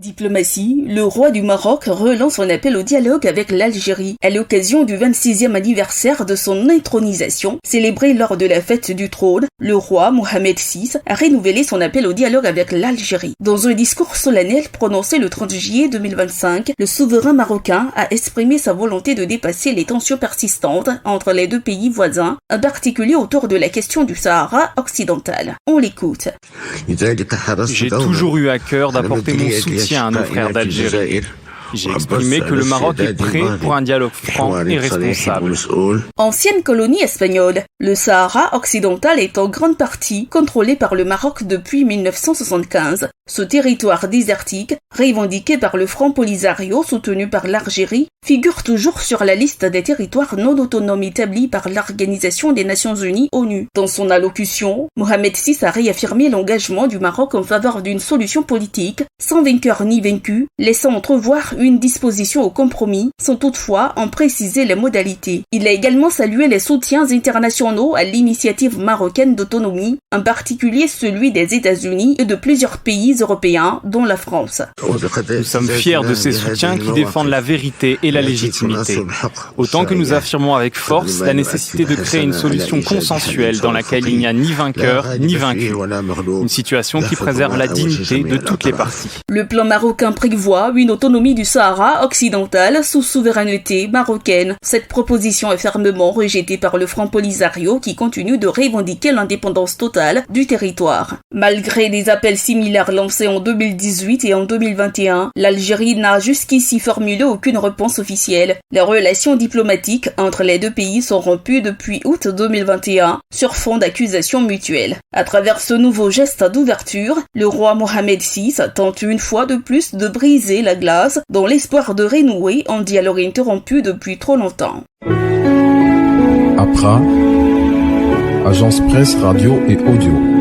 Diplomatie, le roi du Maroc relance son appel au dialogue avec l'Algérie à l'occasion du 26e anniversaire de son intronisation, célébré lors de la fête du trône. Le roi Mohamed VI a renouvelé son appel au dialogue avec l'Algérie. Dans un discours solennel prononcé le 30 juillet 2025, le souverain marocain a exprimé sa volonté de dépasser les tensions persistantes entre les deux pays voisins, en particulier autour de la question du Sahara occidental. On l'écoute. J'ai toujours eu à cœur d'apporter mon soutien à nos frères d'Algérie. J'ai exprimé que le Maroc est prêt pour un dialogue franc et responsable. Ancienne colonie espagnole, le Sahara occidental est en grande partie contrôlé par le Maroc depuis 1975. Ce territoire désertique, revendiqué par le Front Polisario soutenu par l'Algérie, figure toujours sur la liste des territoires non autonomes établis par l'Organisation des Nations Unies ONU. Dans son allocution, Mohamed VI a réaffirmé l'engagement du Maroc en faveur d'une solution politique, sans vainqueur ni vaincu, laissant entrevoir une disposition au compromis, sans toutefois en préciser les modalités. Il a également salué les soutiens internationaux à l'initiative marocaine d'autonomie, en particulier celui des États-Unis et de plusieurs pays européens, dont la France. Nous sommes fiers de ces soutiens qui défendent la vérité et la légitimité. Autant que nous affirmons avec force la nécessité de créer une solution consensuelle dans laquelle il n'y a ni vainqueur ni vaincu. Une situation qui préserve la dignité de toutes les parties. Le plan marocain prévoit une autonomie du Sahara occidental sous souveraineté marocaine. Cette proposition est fermement rejetée par le Front Polisario qui continue de revendiquer l'indépendance totale du territoire. Malgré des appels similaires lancés en 2018 et en 2021, l'Algérie n'a jusqu'ici formulé aucune réponse officielle. Les relations diplomatiques entre les deux pays sont rompues depuis août 2021 sur fond d'accusations mutuelles. À travers ce nouveau geste d'ouverture, le roi Mohamed VI tente une fois de plus de briser la glace dans l'espoir de renouer un dialogue interrompu depuis trop longtemps. APRA, Agence Presse Radio et Audio.